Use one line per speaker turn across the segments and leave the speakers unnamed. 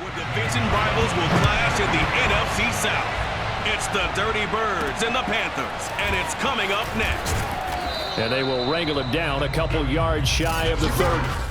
Where division rivals will clash in the NFC South. It's the Dirty Birds and the Panthers, and it's coming up next.
And they will wrangle him down a couple yards shy of the 30.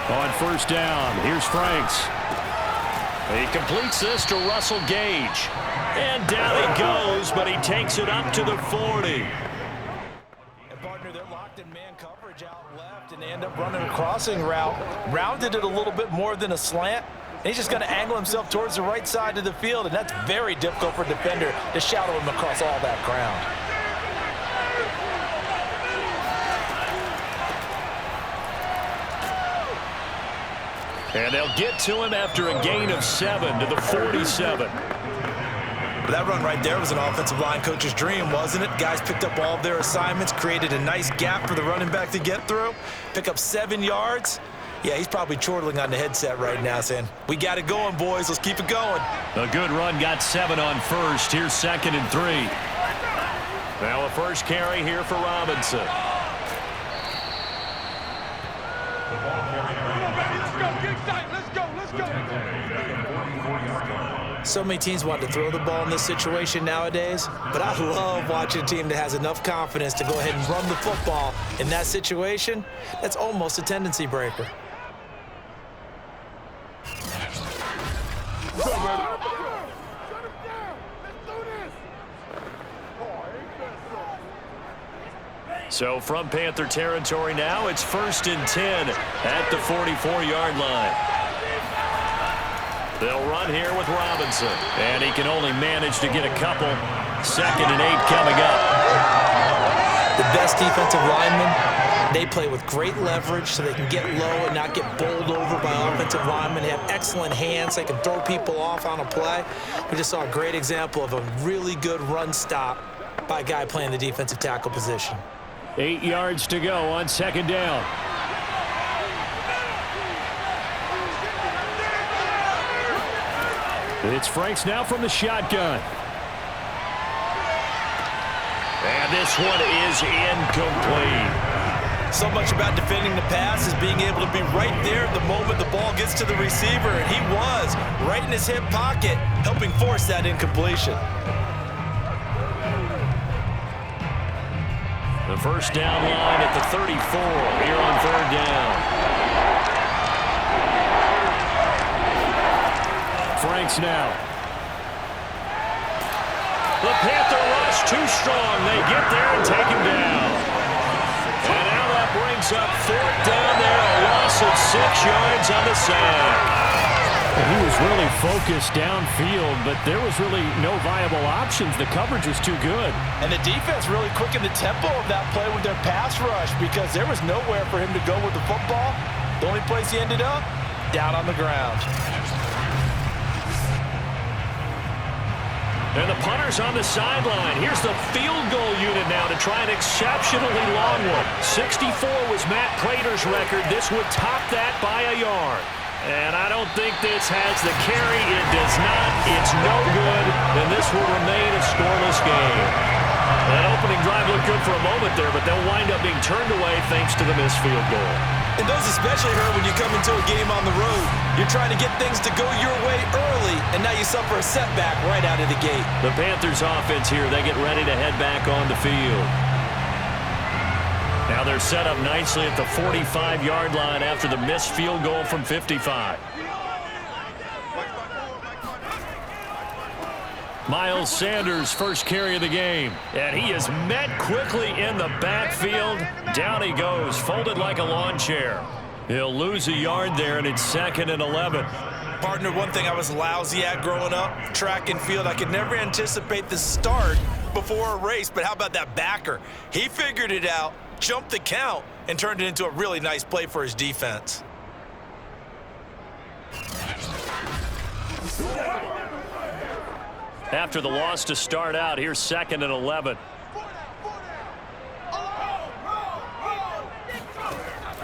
On first down, here's Franks. He completes this to Russell Gage. And down he goes, but he takes it up to the 40.
And partner, they're locked in man coverage out left, and they end up running a crossing route. Rounded it a little bit more than a slant. And he's just going to angle himself towards the right side of the field, and that's very difficult for a defender to shadow him across all that ground.
And they'll get to him after a gain of 7 to the 47.
That run right there was an offensive line coach's dream, wasn't it? Guys picked up all of their assignments, created a nice gap for the running back to get through, pick up 7 yards. Yeah, he's probably chortling on the headset right now saying, we got it going, boys. Let's keep it going.
A good run got 7 on first. Here's 2nd and 3. Now a first carry here for Robinson.
So many teams want to throw the ball in this situation nowadays, but I love watching a team that has enough confidence to go ahead and run the football in that situation. That's almost a tendency breaker.
So from Panther territory now, it's 1st and 10 at the 44-yard line. They'll run here with Robinson. And he can only manage to get a couple. 2nd and 8 coming up.
The best defensive linemen, they play with great leverage so they can get low and not get bowled over by offensive linemen. They have excellent hands. They can throw people off on a play. We just saw a great example of a really good run stop by a guy playing the defensive tackle position.
8 yards to go on 2nd down. It's Franks now from the shotgun. And this one is incomplete.
So much about defending the pass is being able to be right there the moment the ball gets to the receiver, and he was right in his hip pocket, helping force that incompletion.
The first down line at the 34 here on 3rd down. Franks now. The Panther rush too strong. They get there and take him down. And now that brings up 4th down there. A loss of 6 yards on the sack. He was really focused downfield, but there was really no viable options. The coverage was too good.
And the defense really quickened the tempo of that play with their pass rush because there was nowhere for him to go with the football. The only place he ended up, down on the ground.
And the punter's on the sideline. Here's the field goal unit now to try an exceptionally long one. 64 was Matt Prater's record. This would top that by a yard. And I don't think this has the carry. It does not. It's no good. And this will remain a scoreless game. That opening drive looked good for a moment there, but they'll wind up being turned away thanks to the missed field goal.
And those especially hurt when you come into a game on the road. You're trying to get things to go your way early, and now you suffer a setback right out of the gate.
The Panthers offense here, they get ready to head back on the field. Now Now they're set up nicely at the 45-yard line after the missed field goal from 55. Miles Sanders' first carry of the game. And he is met quickly in the backfield. Down he goes, folded like a lawn chair. He'll lose a yard there, and it's 2nd and 11.
Partner, one thing I was lousy at growing up, track and field. I could never anticipate the start before a race, but how about that backer? He figured it out, jumped the count, and turned it into a really nice play for his defense.
After the loss to start out, here's 2nd and 11.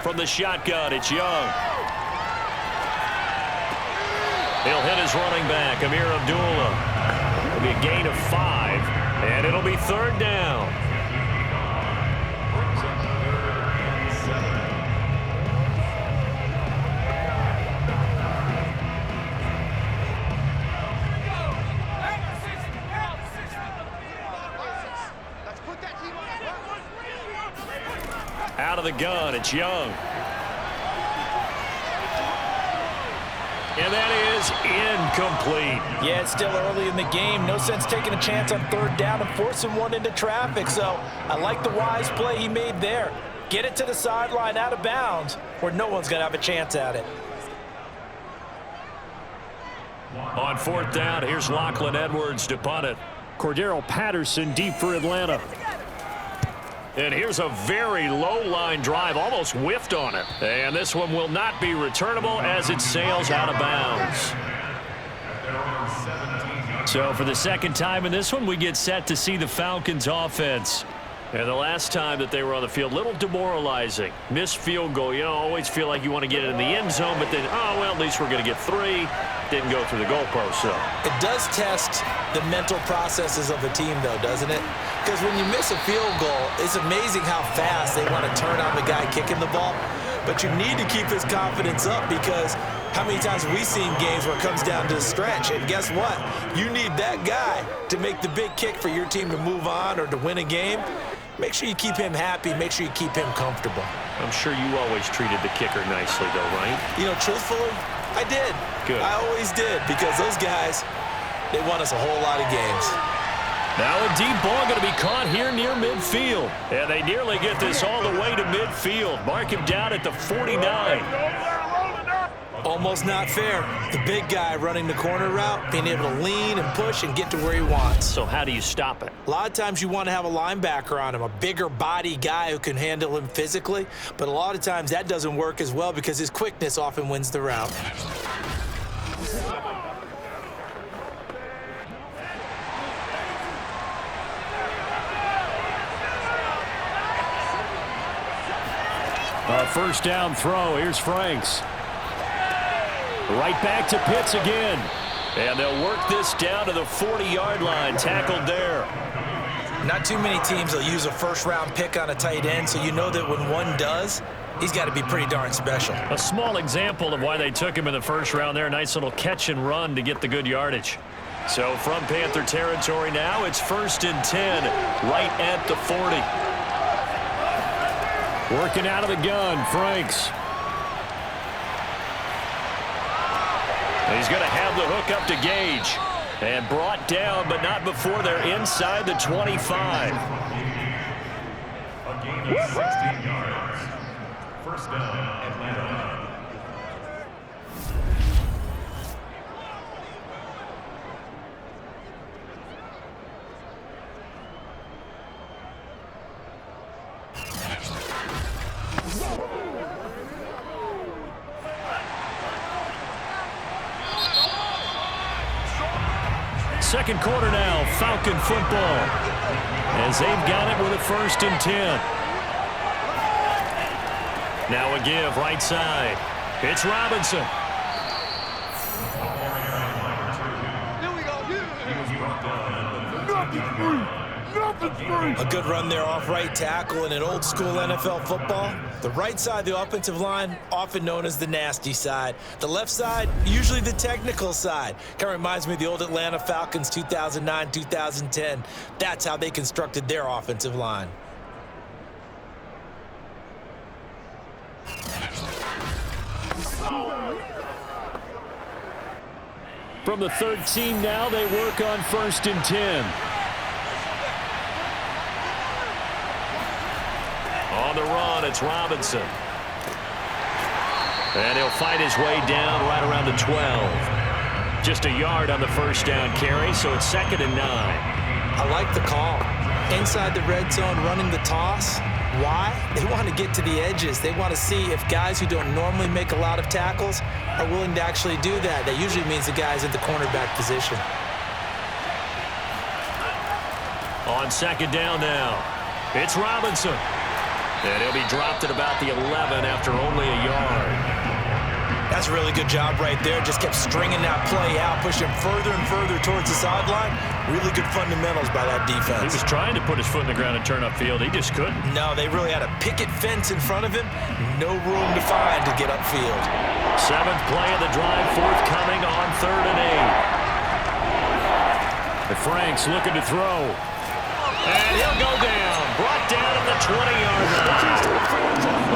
From the shotgun, it's Young. He'll hit his running back, Amir Abdullah. It'll be a gain of 5, and it'll be 3rd down. Out of the gun, it's Young. And that is incomplete.
Yeah, it's still early in the game. No sense taking a chance on 3rd down and forcing one into traffic. So I like the wise play he made there. Get it to the sideline out of bounds where no one's going to have a chance at it.
On 4th down, here's Lachlan Edwards to punt it. Cordero Patterson deep for Atlanta. And here's a very low-line drive, almost whiffed on it. And this one will not be returnable as it sails out of bounds. So for the 2nd time in this one, we get set to see the Falcons offense. And the last time that they were on the field, little demoralizing. Missed field goal. You know, always feel like you want to get it in the end zone, but then, oh, well, at least we're going to get 3. Didn't go through the goalpost, so.
It does test the mental processes of a team, though, doesn't it? Because when you miss a field goal, it's amazing how fast they want to turn on the guy kicking the ball. But you need to keep his confidence up because how many times have we seen games where it comes down to a stretch? And guess what? You need that guy to make the big kick for your team to move on or to win a game. Make sure you keep him happy. Make sure you keep him comfortable.
I'm sure you always treated the kicker nicely, though, right?
You know, truthfully, I did.
Good.
I always did because those guys, they won us a whole lot of games.
Now a deep ball going to be caught here near midfield. And they nearly get this all the way to midfield. Mark him down at the 49.
Almost not fair. The big guy running the corner route, being able to lean and push and get to where he wants.
So how do you stop it?
A lot of times you want to have a linebacker on him, a bigger body guy who can handle him physically. But a lot of times that doesn't work as well because his quickness often wins the route.
A 1st down throw. Here's Franks. Right back to Pitts again. And they'll work this down to the 40-yard line. Tackled there.
Not too many teams will use a 1st-round pick on a tight end, so you know that when one does, he's got to be pretty darn special.
A small example of why they took him in the 1st round there. Nice little catch and run to get the good yardage. So from Panther territory now, it's 1st and 10, right at the 40. Working out of the gun, Franks. He's going to have the hook up to Gage. And brought down, but not before they're inside the 25.
A gain of 16 yards. 1st down, Atlanta.
Second quarter now, Falcon football. As they've got it with a 1st and 10. Now a give right side. It's Robinson.
A good run there off right tackle in an old school NFL football. The right side of the offensive line, often known as the nasty side. The left side, usually the technical side. Kind of reminds me of the old Atlanta Falcons 2009, 2010. That's how they constructed their offensive line.
From the 13 now, they work on 1st and 10. On the run, it's Robinson. And he'll fight his way down right around the 12. Just a yard on the first down carry, so it's 2nd and 9.
I like the call. Inside the red zone, running the toss. Why? They want to get to the edges. They want to see if guys who don't normally make a lot of tackles are willing to actually do that. That usually means the guy's in the cornerback position.
On 2nd down now, it's Robinson. And he'll be dropped at about the 11 after only a yard.
That's a really good job right there. Just kept stringing that play out, pushing further and further towards the sideline. Really good fundamentals by that defense.
He was trying to put his foot in the ground and turn upfield. He just couldn't.
No, they really had a picket fence in front of him. No room to find to get upfield.
7th play of the drive, forthcoming on 3rd and 8. The Franks looking to throw. And he'll go down. Brought down at the 20-yard line.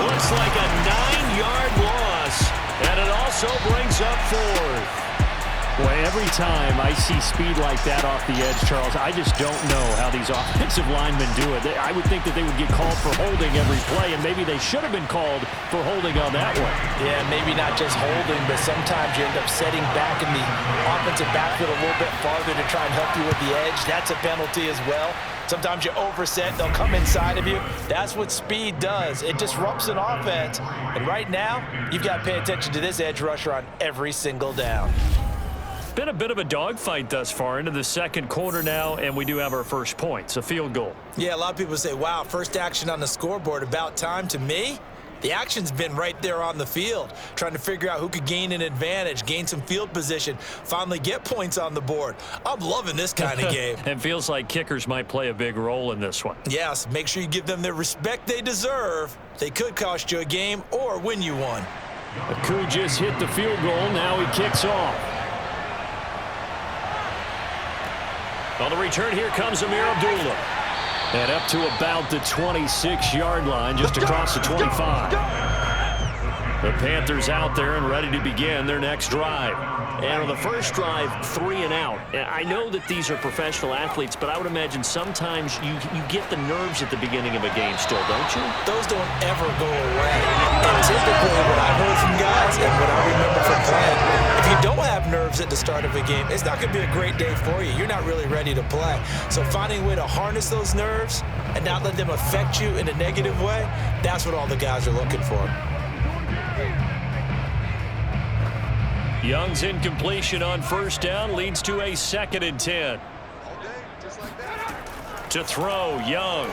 Looks like a 9-yard loss. And it also brings up 4th.
Well, every time I see speed like that off the edge, Charles, I just don't know how these offensive linemen do it. I would think that they would get called for holding every play, and maybe they should have been called for holding on that one.
Yeah, maybe not just holding, but sometimes you end up setting back in the offensive backfield a little bit farther to try and help you with the edge. That's a penalty as well. Sometimes you overset, they'll come inside of you. That's what speed does. It disrupts an offense. And right now, you've got to pay attention to this edge rusher on every single down.
Been a bit of a dogfight thus far into the 2nd quarter now, and we do have our first points, a field goal.
Yeah, a lot of people say, wow, first action on the scoreboard, about time. To me, the action's been right there on the field, trying to figure out who could gain an advantage, gain some field position, finally get points on the board. I'm loving this kind of game.
It feels like kickers might play a big role in this one.
Yes, make sure you give them the respect they deserve. They could cost you a game or win you one.
Aku just hit the field goal. Now he kicks off. On the return, here comes Amir Abdullah. And up to about the 26-yard line, just across the 25. The Panthers out there and ready to begin their next drive. And on the first drive, 3 and out. I know that these are professional athletes, but I would imagine sometimes you get the nerves at the beginning of a game still, don't you?
Those don't ever go away. And typically what I've heard from guys and what I remember from playing, if you don't have nerves at the start of a game, it's not going to be a great day for you. You're not really ready to play. So finding a way to harness those nerves and not let them affect you in a negative way, that's what all the guys are looking for.
Young's incompletion on first down leads to a 2nd and 10. To throw, Young.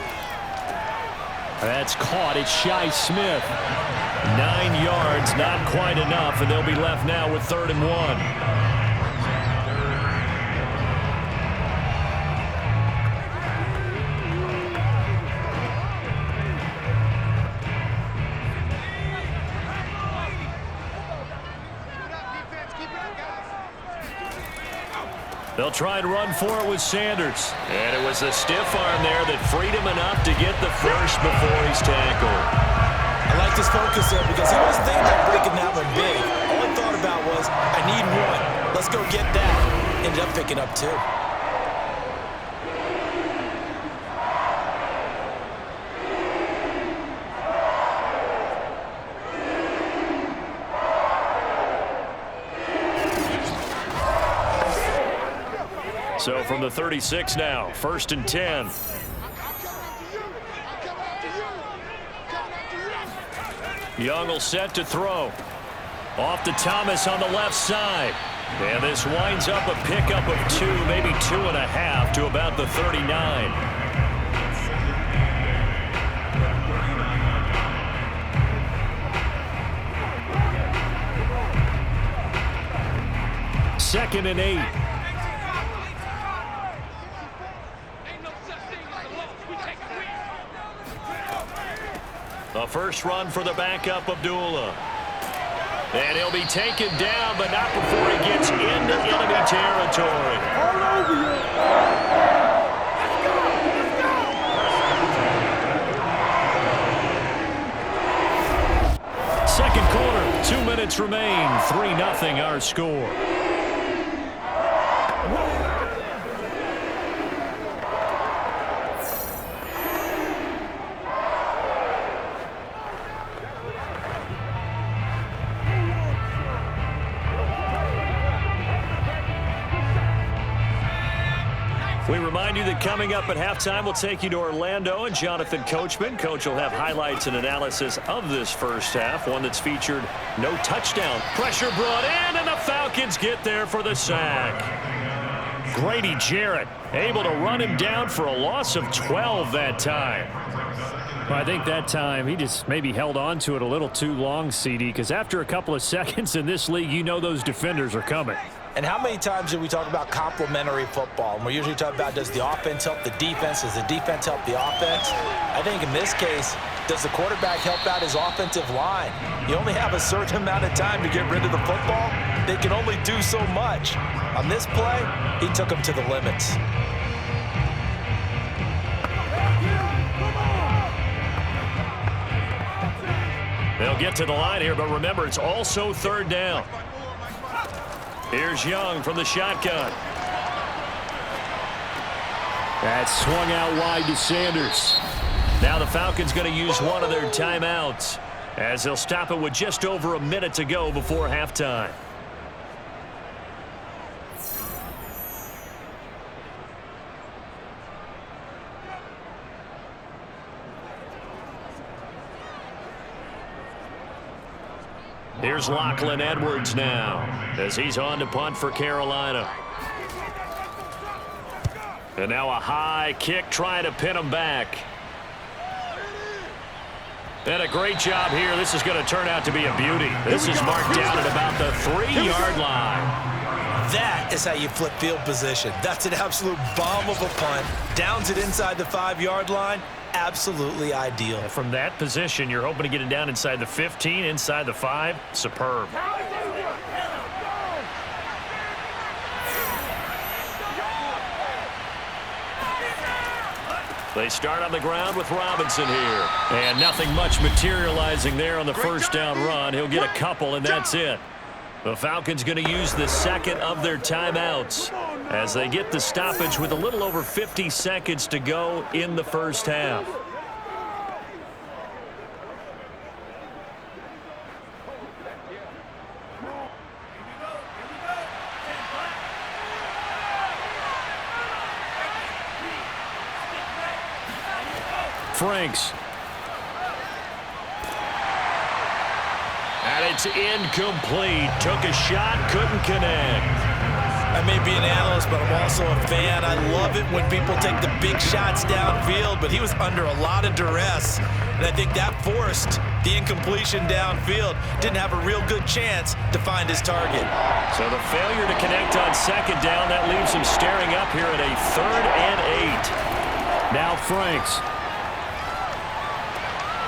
That's caught. It's Shi Smith.
9 yards, not quite enough, and they'll be left now with 3rd and 1. They'll try and run for it with Sanders. And it was a stiff arm there that freed him enough to get the first before he's tackled.
I like his focus there because he wasn't thinking about breaking that one big. All he thought about was, I need one. Let's go get that. Ended up picking up 2.
So from the 36 now, 1st and 10. Young will set to throw. Off to Thomas on the left side. And this winds up a pickup of 2, maybe 2.5 to about the 39. Second and 8. The first run for the backup, Abdullah. And he'll be taken down, but not before he gets into enemy territory. Second quarter, 2 minutes remain. 3-0 our score. We remind you that coming up at halftime, we'll take you to Orlando and Jonathan Coachman. Coach will have highlights and analysis of this first half, one that's featured no touchdown. Pressure brought in, and the Falcons get there for the sack. Grady Jarrett able to run him down for a loss of 12 that time.
Well, I think that time he just maybe held on to it a little too long, CD, because after a couple of seconds in this league, you know those defenders are coming.
And how many times do we talk about complementary football? And we're usually talking about, does the offense help the defense? Does the defense help the offense? I think in this case, does the quarterback help out his offensive line? You only have a certain amount of time to get rid of the football. They can only do so much. On this play, he took them to the limits.
They'll get to the line here, but remember, it's also third down. Here's Young from the shotgun.
That's swung out wide to Sanders.
Now the Falcons going to use one of their timeouts as they'll stop it with just over a minute to go before halftime. Here's Lachlan Edwards now as he's on to punt for Carolina. And now a high kick trying to pin him back. And a great job here. This is going to turn out to be a beauty. This is marked down at about the 3-yard line.
That is how you flip field position. That's an absolute bomb of a punt. Downs it inside the 5-yard line. Absolutely ideal.
From that position, you're hoping to get it down inside the 15, inside the 5. Superb. They start on the ground with Robinson here. And nothing much materializing there on the first down run. He'll get a couple, and that's it. The Falcons going to use the second of their timeouts as they get the stoppage with a little over 50 seconds to go in the first half.
Franks.
And it's incomplete. Took a shot, couldn't connect.
I may be an analyst, but I'm also a fan. I love it when people take the big shots downfield, but he was under a lot of duress. And I think that forced the incompletion downfield. Didn't have a real good chance to find his target.
So the failure to connect on second down, that leaves him staring up here at a 3rd and 8.
Now Franks.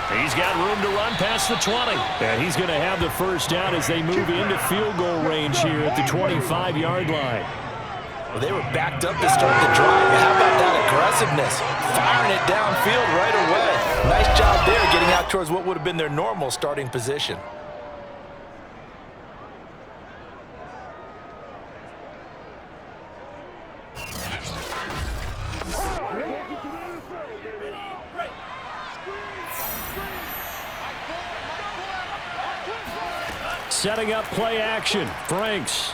He's got room to run past the 20.
And he's going to have the first down as they move into field goal range here at the 25-yard line.
Well, they were backed up to start the drive. How about that aggressiveness? Firing it downfield right away. Nice job there getting out towards what would have been their normal starting position.
Setting up play action. Franks.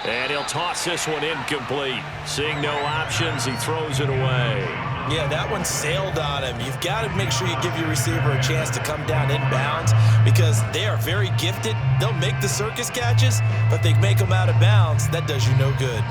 And he'll toss this one incomplete. Seeing no options, he throws it away.
Yeah, that one sailed on him. You've got to make sure you give your receiver a chance to come down inbounds because they are very gifted. They'll make the circus catches, but they make them out of bounds. That does you no good.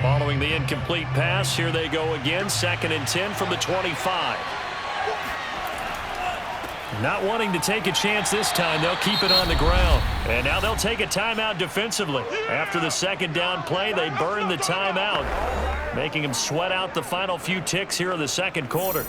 Following the incomplete pass, here they go again. 2nd and 10 from the 25. Not wanting to take a chance this time, they'll keep it on the ground. And now they'll take a timeout defensively. After the second down play, they burn the timeout, making them sweat out the final few ticks here in the second quarter.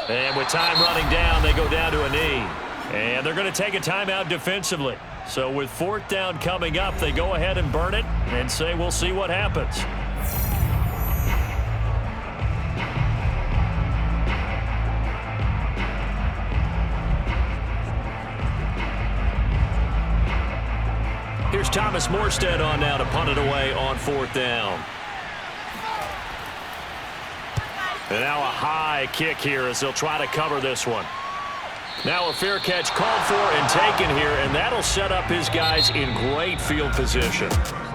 And with time running down, they go down to a knee. And they're going to take a timeout defensively. So with 4th down coming up, they go ahead and burn it and say we'll see what happens. Here's Thomas Morstead on now to punt it away on 4th down. And now a high kick here as they'll try to cover this one. Now a fair catch called for and taken here, and that'll set up his guys in great field position.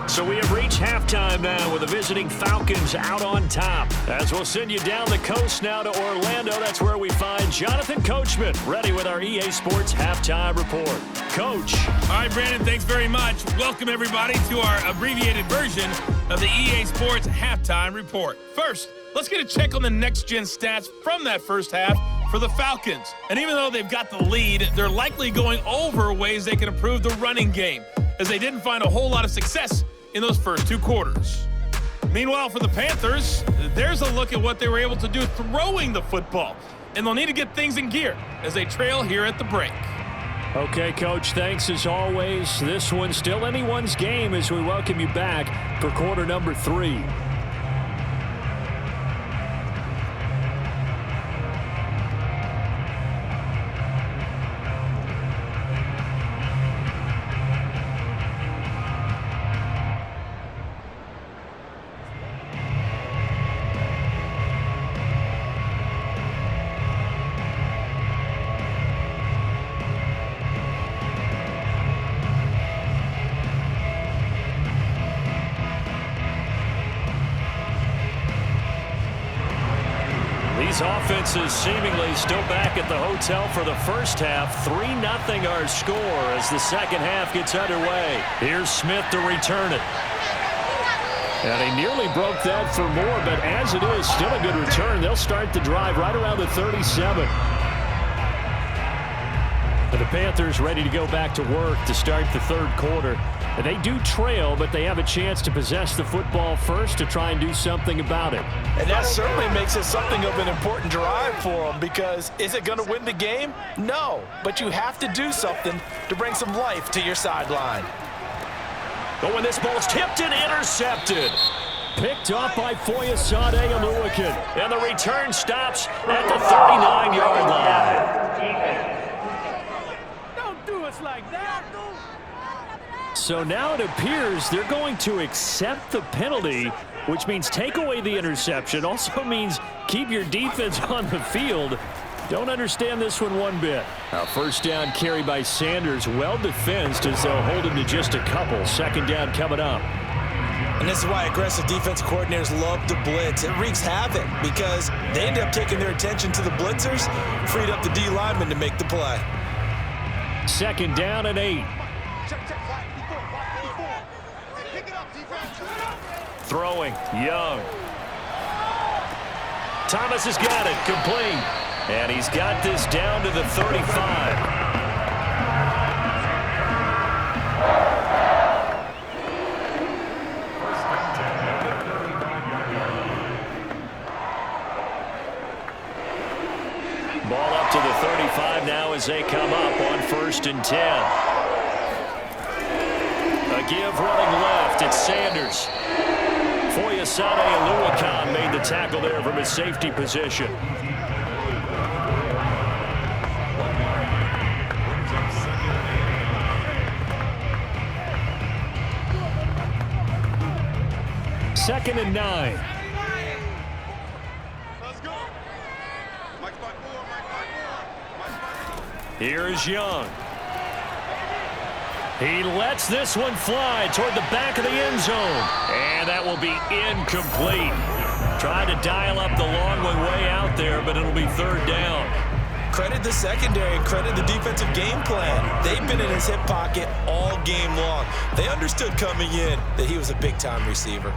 So we have reached halftime now with the visiting Falcons out on top. As we'll send you down the coast now to Orlando, that's where we find Jonathan Coachman ready with our EA Sports Halftime Report. Coach.
All right, Brandon, thanks very much. Welcome, everybody, to our abbreviated version of the EA Sports Halftime Report. First, let's get a check on the next-gen stats from that first half for the Falcons. And even though they've got the lead, they're likely going over ways they can improve the running game, as they didn't find a whole lot of success in those first 2 quarters. Meanwhile, for the Panthers, there's a look at what they were able to do throwing the football. And they'll need to get things in gear as they trail here at the break.
Okay, Coach, thanks as always. This one's still anyone's game as we welcome you back for quarter number 3. These offenses seemingly still back at the hotel for the first half. 3-0 our score as the second half gets underway. Here's Smith to return it. And he nearly broke that for more, but as it is, still a good return. They'll start the drive right around the 37. The Panthers ready to go back to work to start the third quarter. And they do trail, but they have a chance to possess the football first to try and do something about it.
And that certainly makes it something of an important drive for them, because is it going to win the game? No, but you have to do something to bring some life to your sideline.
But when this ball's tipped and intercepted. Picked up by Foyesade Oluwakan. And the return stops at the 39-yard line.
Don't do us like that.
So now it appears they're going to accept the penalty, which means take away the interception. Also means keep your defense on the field. Don't understand this one bit. A first down carry by Sanders. Well defensed as they'll hold him to just a couple. Second down coming up.
And this is why aggressive defense coordinators love to blitz. It wreaks havoc because they end up taking their attention to the blitzers, freed up the D lineman to make the play.
Second down and 8. Throwing, Young. Thomas has got it, complete. And he's got this down to the 35. Ball up to the 35 now as they come up on 1st and 10. A give running left, it's Sanders. Foyesade Oluwakan made the tackle there from his safety position. Second and 9. Here is Young. He lets this one fly toward the back of the end zone. And that will be incomplete. Trying to dial up the long way out there, but it'll be third down.
Credit the secondary and credit the defensive game plan. They've been in his hip pocket all game long. They understood coming in that he was a big-time receiver.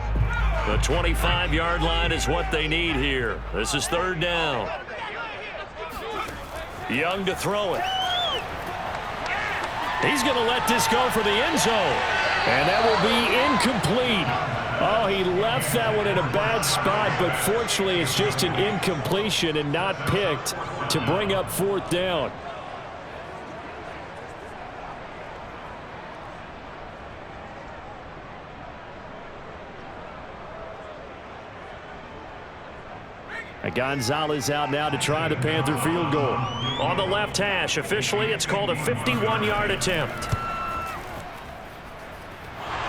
The 25-yard line is what they need here. This is third down. Young to throw it. He's going to let this go for the end zone. And that will be incomplete.
Oh, he left that one in a bad spot, but fortunately it's just an incompletion and not picked to bring up 4th down. Gonzalez out now to try the Panther field goal.
On the left hash, officially it's called a 51-yard attempt.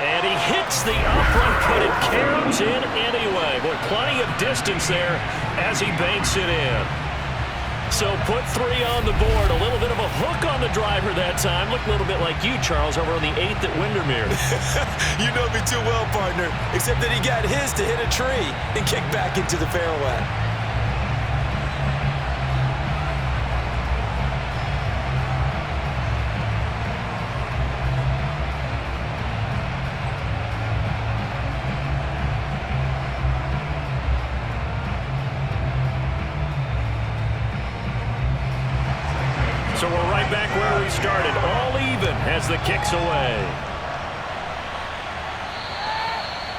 And he hits the upright, but it caroms in anyway. Boy, plenty of distance there as he banks it in. So put 3 on the board. A little bit of a hook on the driver that time. Looked a little bit like you, Charles, over on the 8th at Windermere.
You know me too well, partner, except that he got his to hit a tree and kick back into the fairway.
So we're right back where we started, all even as the kick's away.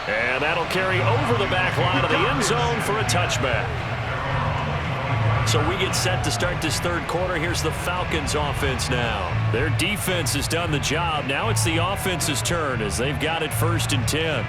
And that'll carry over the back line of the end zone for a touchback. So we get set to start this 3rd quarter. Here's the Falcons offense now. Their defense has done the job. Now it's the offense's turn as they've got it 1st and 10.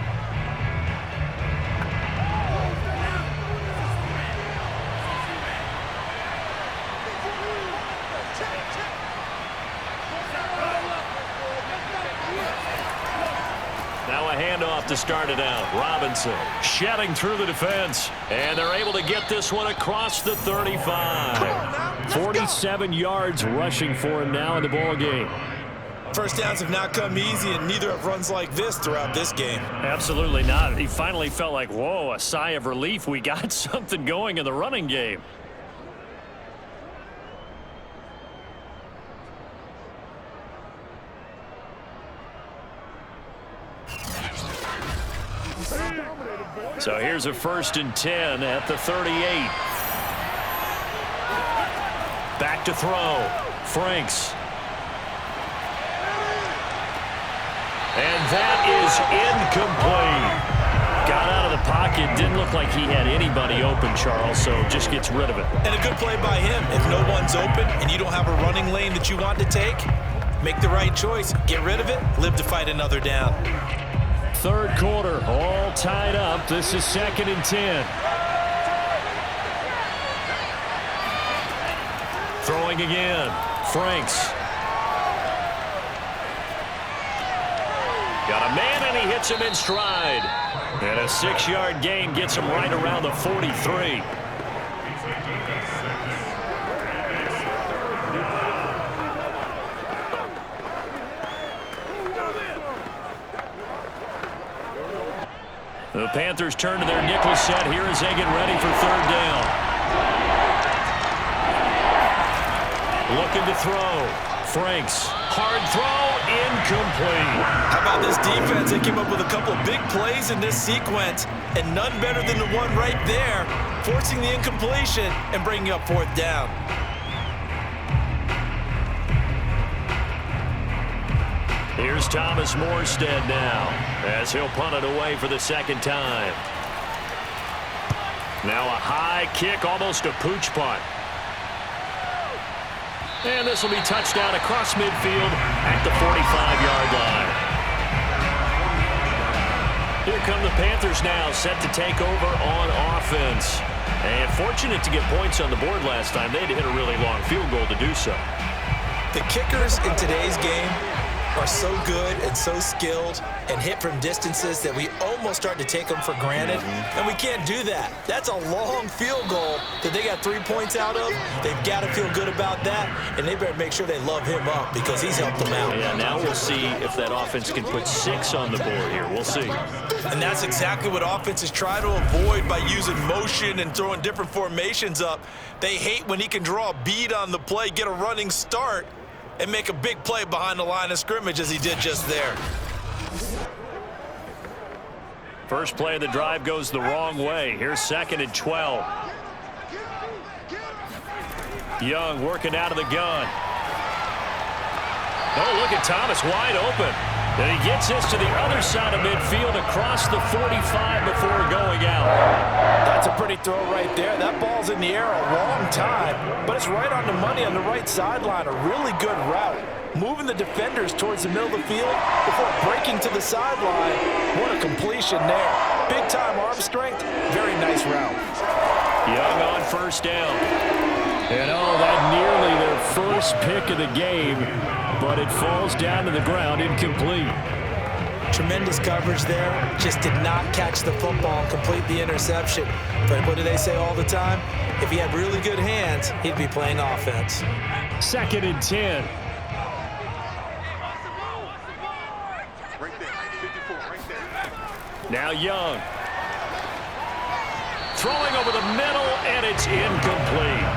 To start it out. Robinson shedding through the defense, and they're able to get this one across the 35.
47 yards rushing for him now in the ball game.
First downs have not come easy, and neither have runs like this throughout this game.
Absolutely not. He finally felt like, whoa, a sigh of relief. We got something going in the running game. So here's a 1st and 10 at the 38. Back to throw. Franks. And that is incomplete. Got out of the pocket. Didn't look like he had anybody open, Charles, so just gets rid of it.
And a good play by him. If no one's open and you don't have a running lane that you want to take, make the right choice. Get rid of it. Live to fight another down.
3rd quarter, all tied up. This is 2nd and 10.
Throwing again. Franks. Got a man, and he hits him in stride. And a 6-yard gain gets him right around the 43. The Panthers turn to their nickel set here as they get ready for 3rd down. Looking to throw. Franks. Hard throw. Incomplete.
How about this defense? They came up with a couple of big plays in this sequence, and none better than the one right there, forcing the incompletion and bringing up 4th down.
Here's Thomas Morstead now as he'll punt it away for the 2nd time. Now a high kick, almost a pooch punt. And this will be touchdown across midfield at the 45-yard line. Here come the Panthers now, set to take over on offense. And fortunate to get points on the board last time. They had to hit a really long field goal to do so.
The kickers in today's game are so good and so skilled and hit from distances that we almost start to take them for granted, and we can't do that. That's a long field goal that they got 3 points out of. They've got to feel good about that, and they better make sure they love him up because he's helped them out.
Yeah, now we'll see if that offense can put 6 on the board here. We'll see.
And that's exactly what offenses try to avoid by using motion and throwing different formations up. They hate when he can draw a bead on the play, get a running start, and make a big play behind the line of scrimmage as he did just there.
First play of the drive goes the wrong way. Here's 2nd and 12. Young working out of the gun. Oh, look at Thomas wide open. And he gets this to the other side of midfield across the 45 before going out.
That's a pretty throw right there. That ball's in the air a long time, but it's right on the money on the right sideline. A really good route. Moving the defenders towards the middle of the field before breaking to the sideline. What a completion there. Big-time arm strength. Very nice route.
Young on first down. And oh, that nearly their first pick of the game, but it falls down to the ground incomplete.
Tremendous coverage there. Just did not catch the football and complete the interception. But what do they say all the time? If he had really good hands, he'd be playing offense.
2nd and 10.
Now Young. Throwing over the middle, and it's incomplete.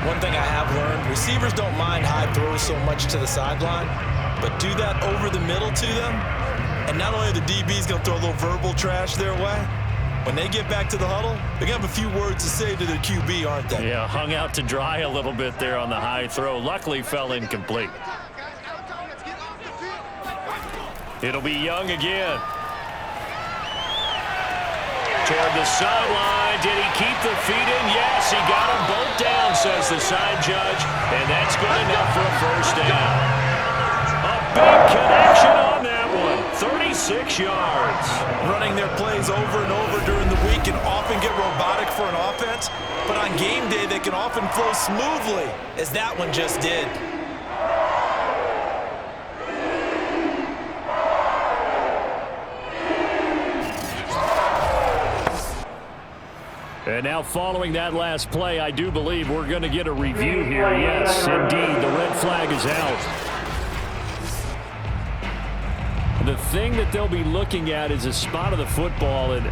One thing I have learned, receivers don't mind high throws so much to the sideline, but do that over the middle to them, and not only are the DBs going to throw a little verbal trash their way, when they get back to the huddle, they're going to have a few words to say to their QB, aren't they?
Yeah, hung out to dry a little bit there on the high throw. Luckily fell incomplete. It'll be Young again. Toward the sideline. Did he keep the feet in? Yes, he got them both down, says the side judge. And that's good enough for a first down. A big connection on that one. 36 yards.
Running their plays over and over during the week can often get robotic for an offense, but on game day they can often flow smoothly, as that one just did.
And now following that last play, I do believe we're going to get a review here. Yes, indeed, the red flag is out. The thing that they'll be looking at is a spot of the football, and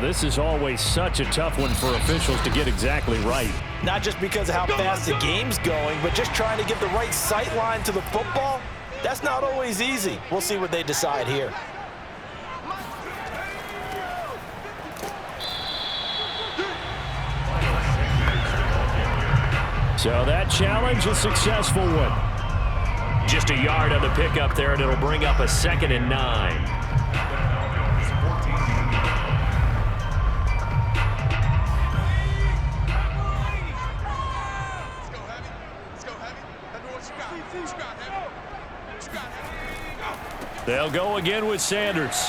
this is always such a tough one for officials to get exactly right.
Not just because of how fast the game's going, but just trying to get the right sight line to the football. That's not always easy. We'll see what they decide here.
So that challenge, a successful one.
Just a yard on the pickup there, and it'll bring up a 2nd and 9. They'll go again with Sanders.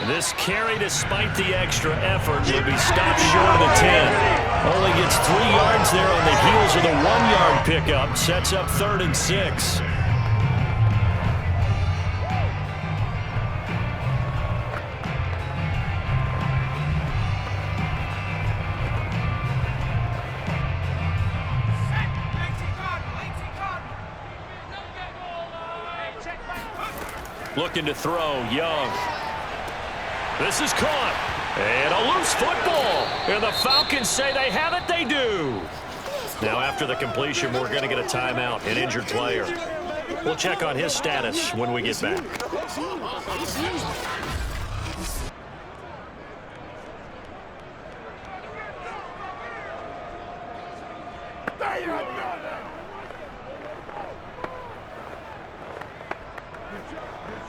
This carry, despite the extra effort, will be stopped short of the 10. Only gets 3 yards there on the heels of the 1-yard pickup. Sets up 3rd and 6. Looking to throw, Young. This is caught. And a loose football. And the Falcons say they have it. They do. Now, after the completion, we're going to get a timeout, an injured player. We'll check on his status when we get back.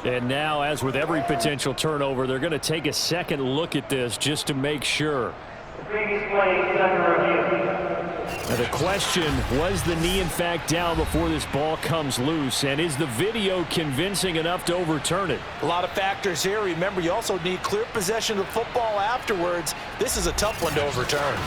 And now, as with every potential turnover, they're going to take a second look at this just to make sure. Now the question, was the knee in fact down before this ball comes loose? And is the video convincing enough to overturn it?
A lot of factors here. Remember, you also need clear possession of the football afterwards. This is a tough one to overturn.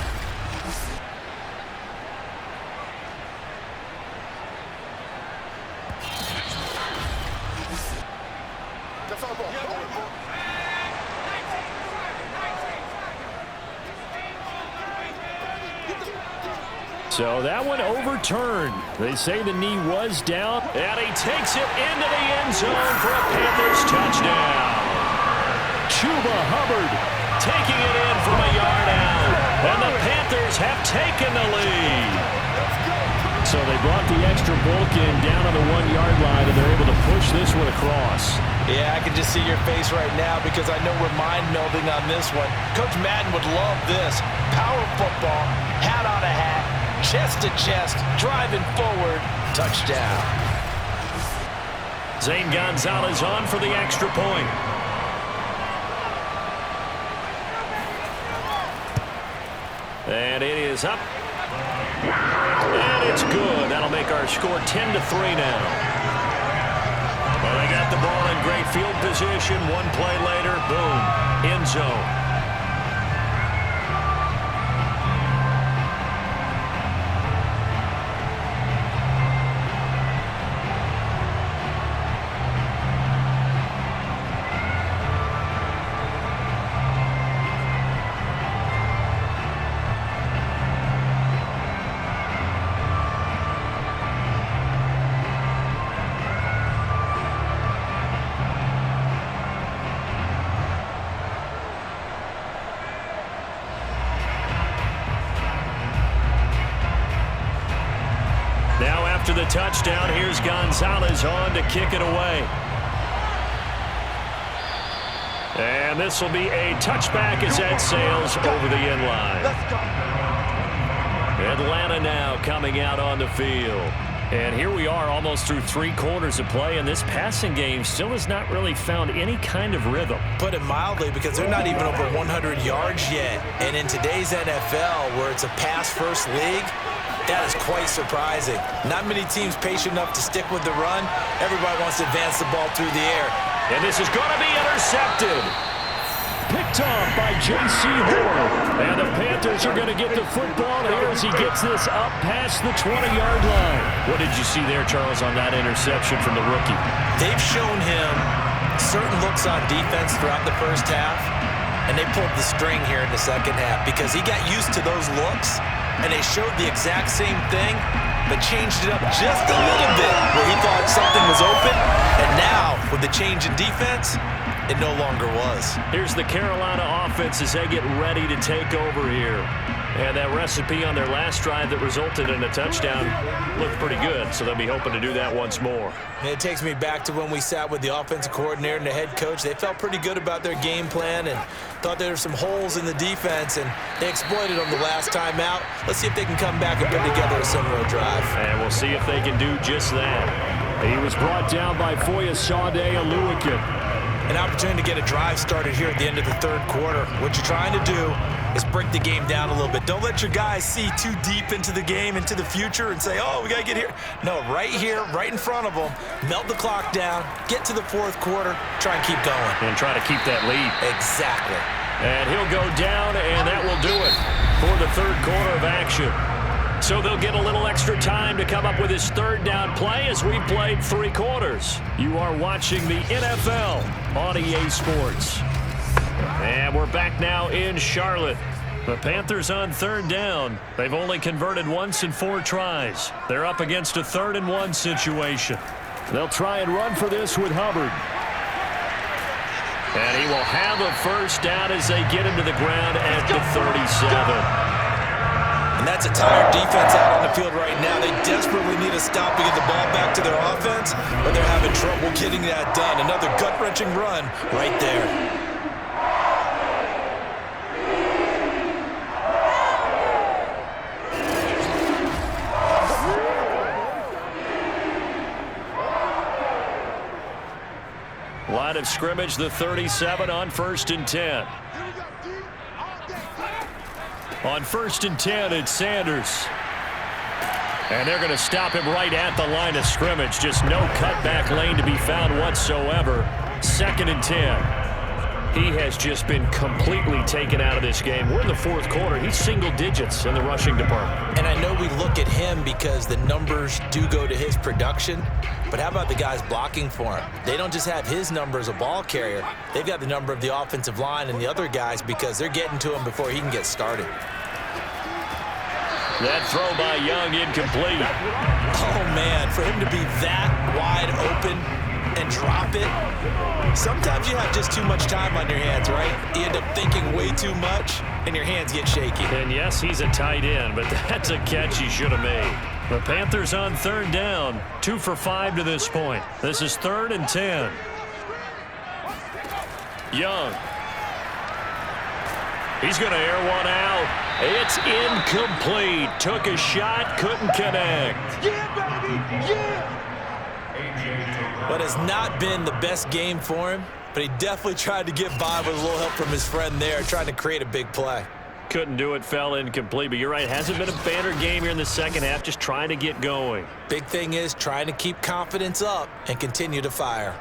So that one overturned. They say the knee was down.
And he takes it into the end zone for a Panthers touchdown.
Chuba Hubbard
taking it in from a yard out. And the Panthers have taken the lead.
So they brought the extra bulk in down on the 1-yard line, and they're able to push this one across.
Yeah, I can just see your face right now because I know we're mind-melding on this one. Coach Madden would love this. Power football, hat on a hat, chest to chest, driving forward, touchdown.
Zane Gonzalez on for the extra point. And it is up. And it's good. That'll make our score 10-3 now. Well, they got the ball in great field position. One play later, boom, end zone. After the touchdown, here's Gonzalez on to kick it away. And this will be a touchback as that sails over the end line. Atlanta now coming out on the field. And here we are almost through 3 quarters of play, and this passing game still has not really found any kind of rhythm.
Put it mildly, because they're not even over 100 yards yet. And in today's NFL, where it's a pass-first league, that is quite surprising. Not many teams patient enough to stick with the run. Everybody wants to advance the ball through the air.
And this is going to be intercepted. Picked off by J.C. Horn. And the Panthers are going to get the football here as he gets this up past the 20-yard line. What did you see there, Charles, on that interception from the rookie?
They've shown him certain looks on defense throughout the first half, and they pulled the string here in the second half because he got used to those looks. And they showed the exact same thing, but changed it up just a little bit where he thought something was open. And now, with the change in defense, it no longer was.
Here's the Carolina offense as they get ready to take over here. And that recipe on their last drive that resulted in a touchdown looked pretty good, so they'll be hoping to do that once more.
And it takes me back to when we sat with the offensive coordinator and the head coach. They felt pretty good about their game plan and thought there were some holes in the defense, and they exploited them the last time out. Let's see if they can come back and put together a similar drive.
And we'll see if they can do just that.
He was brought down by Foyesade Oluwakin.
An opportunity to get a drive started here at the end of the third quarter. What you're trying to do is break the game down a little bit. Don't let your guys see too deep into the game, into the future, and say, oh, we got to get here. No, right here, right in front of them, melt the clock down, get to the fourth quarter, try and keep going.
And try to keep that lead.
Exactly.
And he'll go down, and that will do it for the third quarter of action. So they'll get a little extra time to come up with his third down play as we've played 3 quarters. You are watching the NFL on EA Sports. And we're back now in Charlotte. The Panthers on third down. They've only converted once in 4 tries. They're up against a 3rd and 1 situation.
They'll try and run for this with Hubbard.
And he will have a first down as they get him to the ground at the 37.
And that's a tired defense out on the field right now. They desperately need a stop to get the ball back to their offense, but they're having trouble getting that done. Another gut-wrenching run right there.
Line of scrimmage, the 37 on 1st and 10. On 1st and 10, it's Sanders. And they're going to stop him right at the line of scrimmage. Just no cutback lane to be found whatsoever. 2nd and 10. He has just been completely taken out of this game. We're in the 4th quarter. He's single digits in the rushing department.
And I know we look at him because the numbers do go to his production. But how about the guys blocking for him? They don't just have his number as a ball carrier. They've got the number of the offensive line and the other guys because they're getting to him before he can get started.
That throw by Young incomplete.
Oh, man, for him to be that wide open and drop it, sometimes you have just too much time on your hands, right? You end up thinking way too much, and your hands get shaky.
And, yes, he's a tight end, but that's a catch he should have made. The Panthers on 3rd down, 2 for 5 to this point. This is 3rd and 10. Young. He's going to air one out. It's incomplete. Took a shot, couldn't connect.
Yeah, baby, yeah.
But it's not been the best game for him, but he definitely tried to get by with a little help from his friend there, trying to create a big play.
Couldn't do it, fell incomplete, but you're right. Hasn't been a banner game here in the second half, just trying to get going.
Big thing is trying to keep confidence up and continue to fire.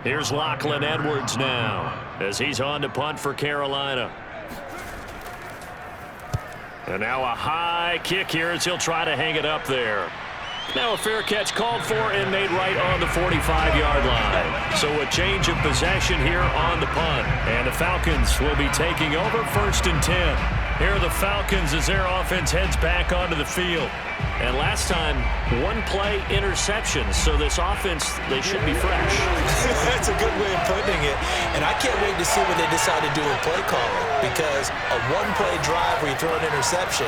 Here's Lachlan Edwards now as he's on to punt for Carolina. And now a high kick here as he'll try to hang it up there. Now a fair catch called for and made right on the 45-yard line. So a change of possession here on the punt. And the Falcons will be taking over 1st and 10. Here are the Falcons as their offense heads back onto the field. And last time, one play interception. So this offense, they should be fresh.
That's a good way of putting it. And I can't wait to see what they decide to do with play calling. Because a one-play drive where you throw an interception,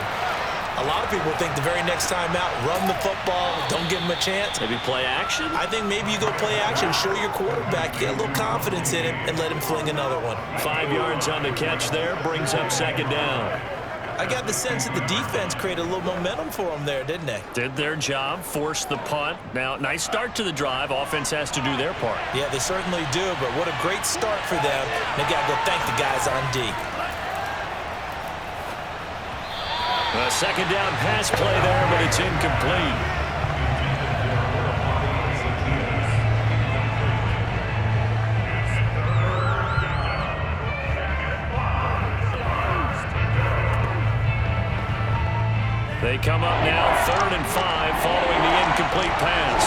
a lot of people think the very next time out, run the football, don't give him a chance.
Maybe play action?
I think maybe you go play action, show your quarterback, get a little confidence in him, and let him fling another one.
5 yards on the catch there, brings up 2nd down.
I got the sense that the defense created a little momentum for them there, didn't they?
Did their job, forced the punt. Now, nice start to the drive. Offense has to do their part.
Yeah, they certainly do, but what a great start for them. They got to go thank the guys on D.
A 2nd down pass play there, but it's incomplete. They come up now 3rd and 5 following the incomplete pass.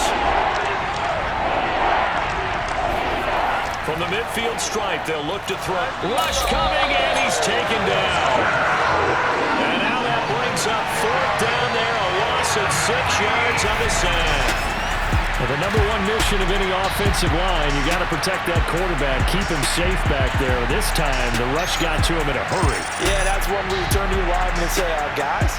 From the midfield stripe, they'll look to throw. Rush coming, and he's taken down. And now that brings up 4th down there, a loss of 6 yards on the sand.
Well, the number one mission of any offensive line, you got to protect that quarterback, keep him safe back there. This time, the rush got to him in a hurry.
Yeah, that's when we turn to your lineman and say, guys,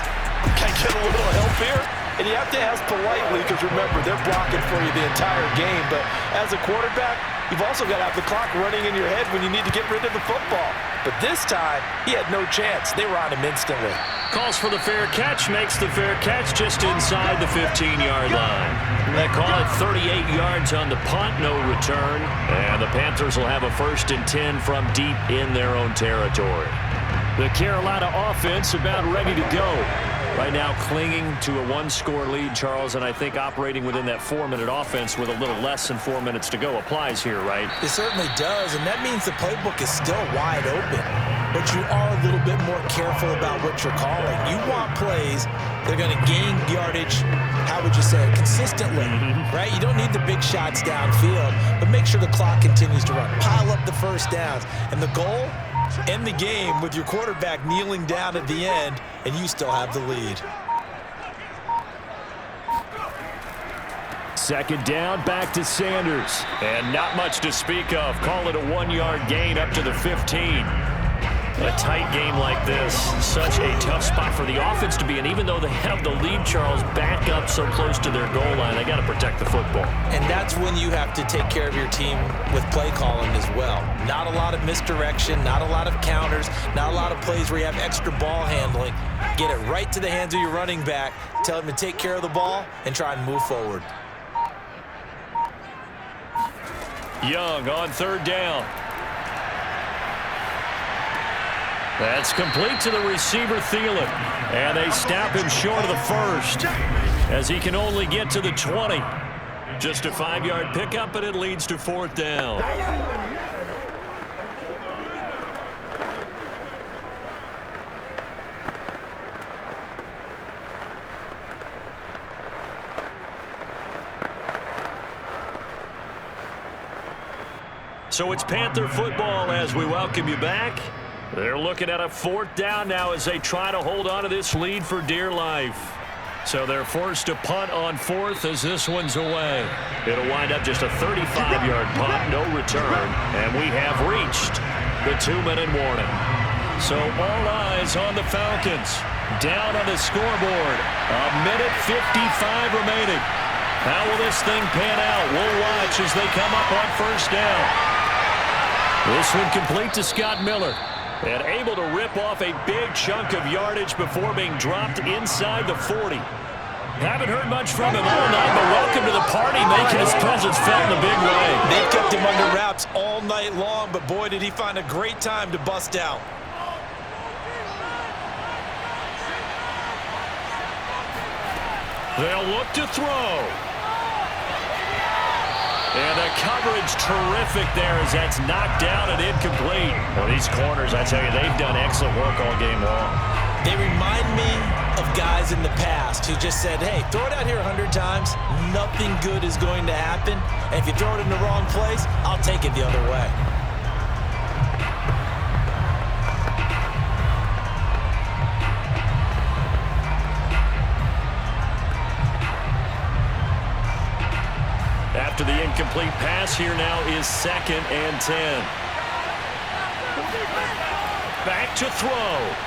can I get a little help here? And you have to ask politely because, remember, they're blocking for you the entire game. But as a quarterback, you've also got to have the clock running in your head when you need to get rid of the football. But this time, he had no chance. They were on him instantly.
Calls for the fair catch, makes the fair catch just inside the 15-yard line. They call it 38 yards on the punt, no return. And the Panthers will have a 1st and 10 from deep in their own territory.
The Carolina offense about ready to go. Right now clinging to a 1-score lead, Charles, and I think operating within that 4-minute offense with a little less than 4 minutes to go applies here, right?
It certainly does, and that means the playbook is still wide open. But you are a little bit more careful about what you're calling. You want plays that are going to gain yardage, how would you say it, consistently, right? You don't need the big shots downfield, but make sure the clock continues to run. Pile up the first downs, and the goal? End the game with your quarterback kneeling down at the end, and you still have the lead.
2nd down, back to Sanders.
And not much to speak of. Call it a 1-yard gain up to the 15. A tight game like this, such a tough spot for the offense to be in. Even though they have the lead, Charles, back up so close to their goal line, they got to protect the football.
And that's when you have to take care of your team with play calling as well. Not a lot of misdirection, not a lot of counters, not a lot of plays where you have extra ball handling. Get it right to the hands of your running back, tell him to take care of the ball, and try and move forward.
Young on 3rd down. That's complete to the receiver, Thielen. And they snap him short of the 1st as he can only get to the 20. Just a 5-yard pickup, and it leads to 4th down. So it's Panther football as we welcome you back. They're looking at a 4th down now as they try to hold on to this lead for dear life. So they're forced to punt on 4th as this one's away. It'll wind up just a 35-yard punt, no return. And we have reached the 2-minute warning. So all eyes on the Falcons. Down on the scoreboard. A minute 55 remaining. How will this thing pan out? We'll watch as they come up on 1st down. This one complete to Scott Miller. And able to rip off a big chunk of yardage before being dropped inside the 40. Haven't heard much from him all night, but welcome to the party, making his presence felt in a big way.
They've kept him under wraps all night long, but boy, did he find a great time to bust out.
They'll look to throw. And the coverage terrific there as that's knocked down and incomplete. Well, these corners, I tell you, they've done excellent work all game long.
They remind me of guys in the past who just said, hey, throw it out here 100 times, nothing good is going to happen. And if you throw it in the wrong place, I'll take it the other way.
After the incomplete pass, here now is 2nd and 10. Back to throw.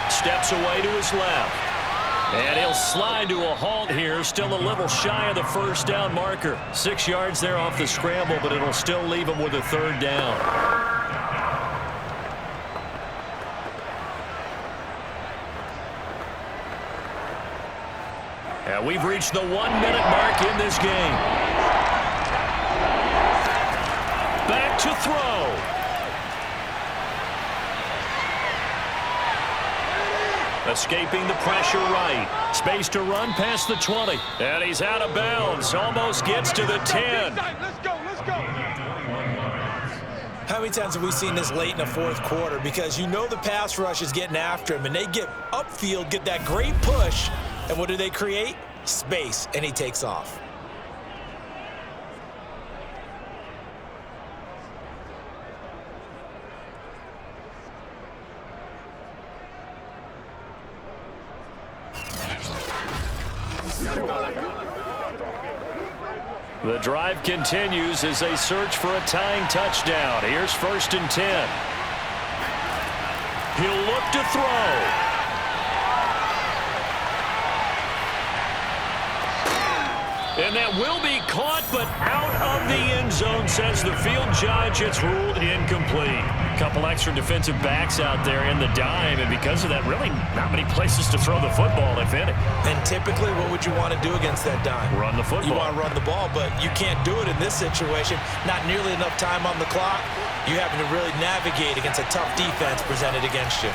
Steps away to his left. And he'll slide to a halt here, still a little shy of the first down marker. 6 yards there off the scramble, but it'll still leave him with a 3rd down. And we've reached the 1-minute mark in this game. Back to throw. Escaping the pressure right. Space to run past the 20. And he's out of bounds. Almost gets to the 10.
Let's go.
How many times have we seen this late in the 4th quarter? Because you know the pass rush is getting after him, and they get upfield, get that great push, and what do they create? Space, and he takes off.
The drive continues as they search for a tying touchdown. Here's 1st and 10. He'll look to throw. And that will be caught, but out of the end zone, says the field judge. It's ruled incomplete. A couple extra defensive backs out there in the dime, and because of that, really not many places to throw the football, if any.
And typically, what would you want to do against that dime?
Run the football.
You want to run the ball, but you can't do it in this situation. Not nearly enough time on the clock. You having to really navigate against a tough defense presented against you.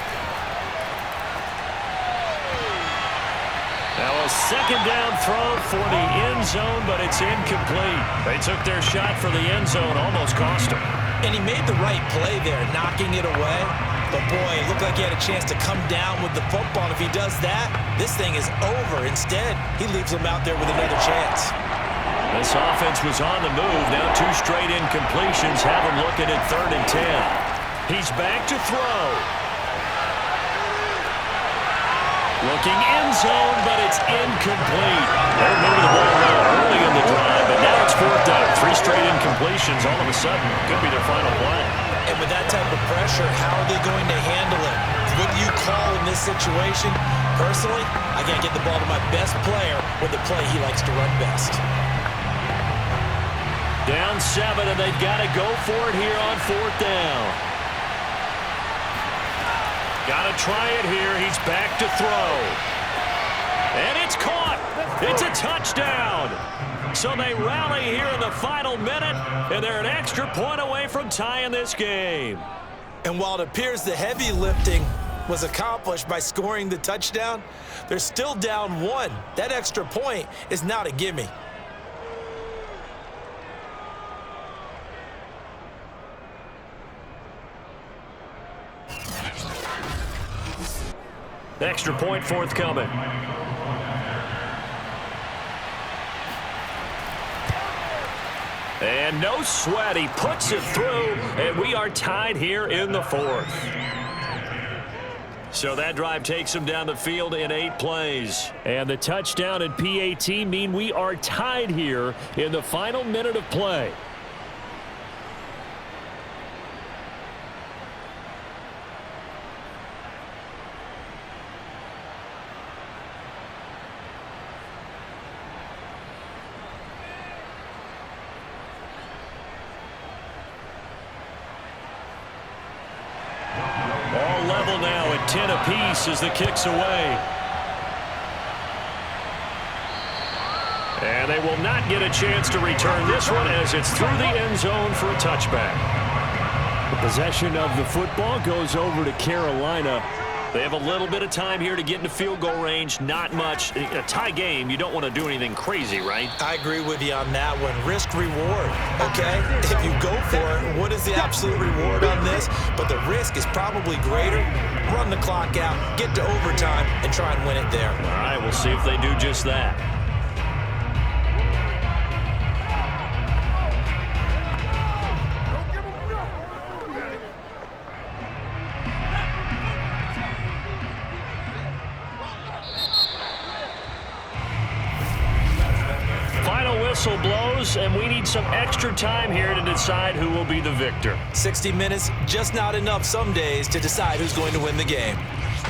Now a 2nd down throw for the end zone, but it's incomplete. They took their shot for the end zone, almost cost him.
And he made the right play there, knocking it away. But boy, it looked like he had a chance to come down with the football. And if he does that, this thing is over. Instead, he leaves him out there with another chance.
This offense was on the move. Now 2 straight incompletions have him looking at 3rd and 10. He's back to throw. Looking end zone, but it's incomplete. They're moving the ball around early in the drive, but now it's 4th down. 3 straight incompletions all of a sudden could be their final play.
And with that type of pressure, how are they going to handle it? What do you call in this situation? Personally, I can't get the ball to my best player with the play he likes to run best.
Down 7, and they've got to go for it here on 4th down. Got to try it here. He's back to throw. And it's caught. It's a touchdown. So they rally here in the final minute, and they're an extra point away from tying this game.
And while it appears the heavy lifting was accomplished by scoring the touchdown, they're still down 1. That extra point is not a gimme.
Extra point forthcoming. And no sweat. He puts it through, and we are tied here in the 4th. So that drive takes him down the field in 8 plays.
And the touchdown and PAT mean we are tied here in the final minute of play.
All level now at 10 apiece as the kick's away. And they will not get a chance to return this one as it's through the end zone for a touchback.
The possession of the football goes over to Carolina.
They have a little bit of time here to get into field goal range. Not much. A tie game, you don't want to do anything crazy, right?
I agree with you on that one. Risk reward, okay? If you go for it, what is the absolute reward on this? But the risk is probably greater. Run the clock out, get to overtime, and try and win it there.
All right, we'll see if they do just that. Whistle blows, and we need some extra time here to decide who will be the victor.
60 minutes, just not enough some days to decide who's going to win the game.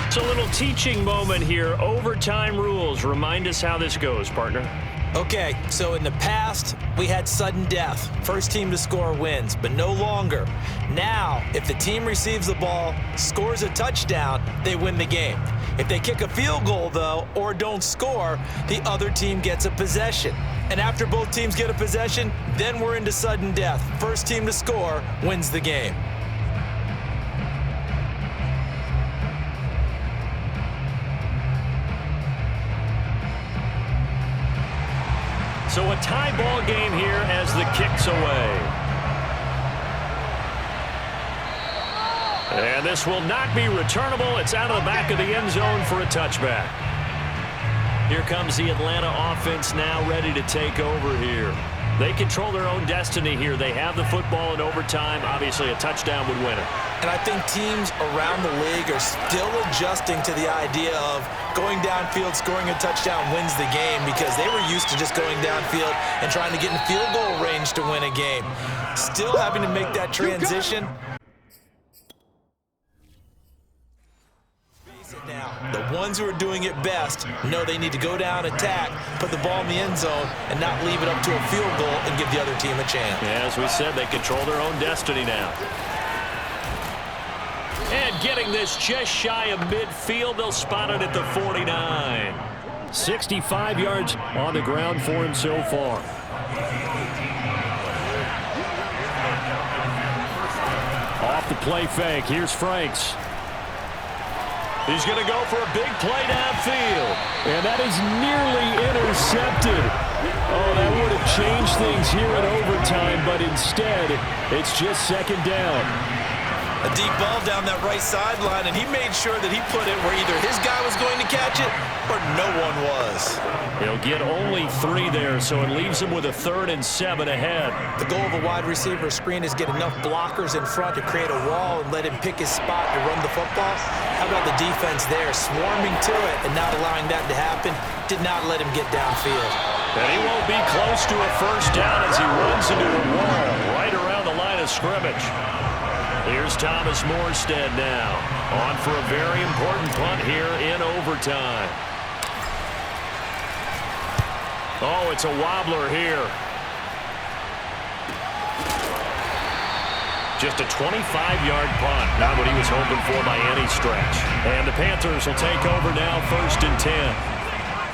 It's a little teaching moment here. Overtime rules. Remind us how this goes, partner.
Okay, so in the past, we had sudden death. First team to score wins, but no longer. Now, if the team receives the ball, scores a touchdown, they win the game. If they kick a field goal, though, or don't score, the other team gets a possession. And after both teams get a possession, then we're into sudden death. First team to score wins the game.
So a tie ball game here as the kick's away. And this will not be returnable. It's out of the back of the end zone for a touchback. Here comes the Atlanta offense now ready to take over here. They control their own destiny here. They have the football in overtime. Obviously, a touchdown would win it.
And I think teams around the league are still adjusting to the idea of going downfield, scoring a touchdown wins the game, because they were used to just going downfield and trying to get in field goal range to win a game. Still having to make that transition. Now, the ones who are doing it best know they need to go down, attack, put the ball in the end zone, and not leave it up to a field goal and give the other team a chance.
Yeah, as we said, they control their own destiny now. And getting this just shy of midfield, they'll spot it at the 49.
65 yards on the ground for him so far. Off the play fake, here's Franks.
He's going to go for a big play downfield.
And that is nearly intercepted. Oh, that would have changed things here in overtime, but instead, it's just second down.
A deep ball down that right sideline, and he made sure that he put it where either his guy was going to catch it or no one was.
He'll get only 3 there, so it leaves him with a 3rd and 7 ahead.
The goal of a wide receiver screen is get enough blockers in front to create a wall and let him pick his spot to run the football. How about the defense there, swarming to it and not allowing that to happen? Did not let him get downfield.
And he won't be close to a first down as he runs into a wall right around the line of scrimmage. Here's Thomas Morstead now, on for a very important punt here in overtime. Oh, it's a wobbler here. Just a 25-yard punt, not what he was hoping for by any stretch. And the Panthers will take over now, 1st and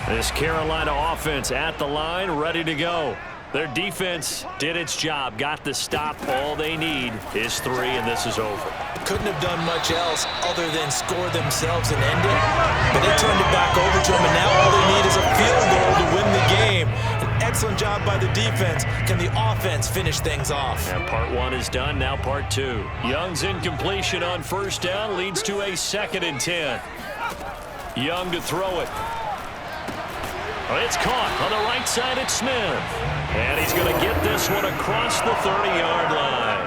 10. This Carolina offense at the line, ready to go. Their defense did its job, got the stop. All they need is 3, and this is over.
Couldn't have done much else other than score themselves and end it. But they turned it back over to them, and now all they need is a field goal to win the game. An excellent job by the defense. Can the offense finish things off?
And part 1 is done, now part 2. Young's incompletion on first down leads to a 2nd and 10. Young to throw it. It's caught on the right side at Smith. And he's going to get this one across the 30-yard line.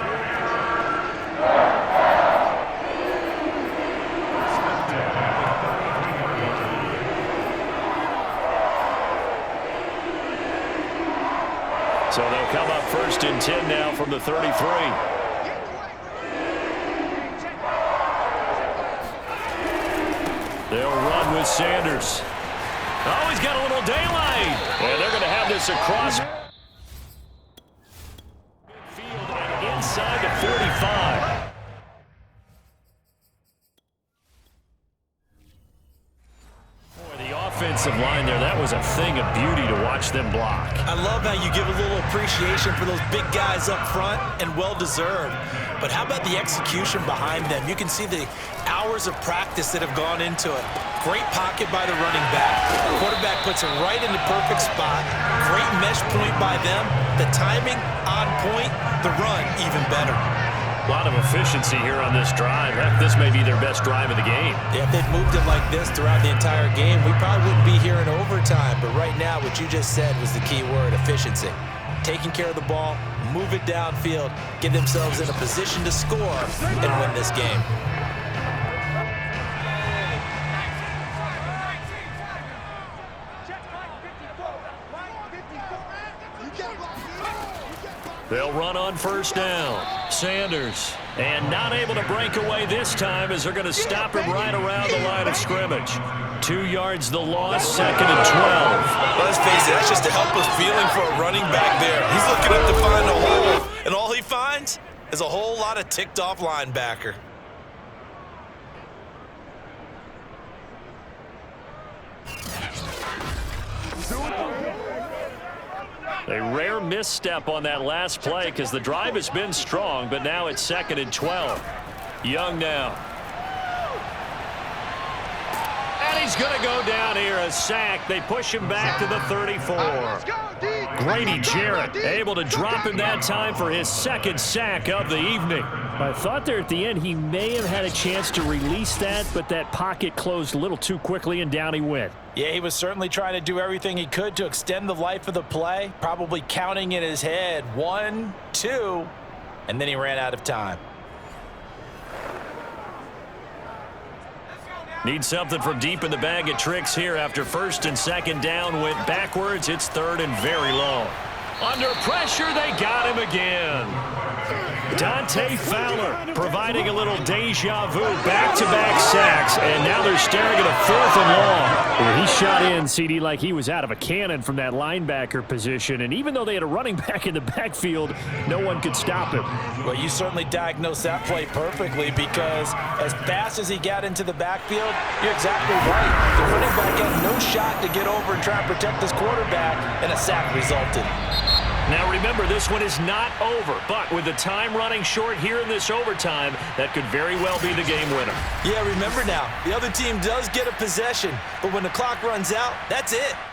So they'll come up 1st and 10 now from the 33. They'll run with Sanders. Oh, he's got a little daylight. And they're going to have this across midfield and inside the 45. Boy, the offensive line there, that was a thing of beauty to watch them block.
I love how you give a little appreciation for those big guys up front, and well-deserved. But how about the execution behind them? You can see the hours of practice that have gone into it. Great pocket by the running back. The quarterback puts it right in the perfect spot. Great mesh point by them. The timing on point. The run even better.
A lot of efficiency here on this drive. Heck, this may be their best drive of the game.
Yeah, if they'd moved it like this throughout the entire game, we probably wouldn't be here in overtime. But right now, what you just said was the key word, efficiency. Taking care of the ball, move it downfield, get themselves in a position to score and win this game.
They'll run on first down. Sanders, and not able to break away this time as they're going to stop him right around the line of scrimmage. 2 yards the loss, 2nd and 12.
Well, let's face it, that's just a helpless feeling for a running back there. He's looking up to find a hole, and all he finds is a whole lot of ticked-off linebacker.
A rare misstep on that last play because the drive has been strong, but now it's 2nd and 12. Young now. And he's going to go down here, a sack. They push him back to the 34. Grady Jarrett able to drop him that time for his 2nd sack of the evening.
I thought there at the end he may have had a chance to release that, but that pocket closed a little too quickly, and down he went.
Yeah, he was certainly trying to do everything he could to extend the life of the play, probably counting in his head 1, 2, and then he ran out of time.
Need something from deep in the bag of tricks here after 1st and 2nd down went backwards. It's 3rd and very long. Under pressure, they got him again. Dante Fowler providing a little deja vu, back-to-back sacks, and now they're staring at a 4th and long.
Well, he shot in, CD, like he was out of a cannon from that linebacker position, and even though they had a running back in the backfield, no one could stop him.
Well, you certainly diagnosed that play perfectly because as fast as he got into the backfield, you're exactly right. The running back had no shot to get over and try and protect his quarterback, and a sack resulted.
Now remember, this one is not over, but with the time running short here in this overtime, that could very well be the game winner.
Yeah, remember now, the other team does get a possession, but when the clock runs out, that's it.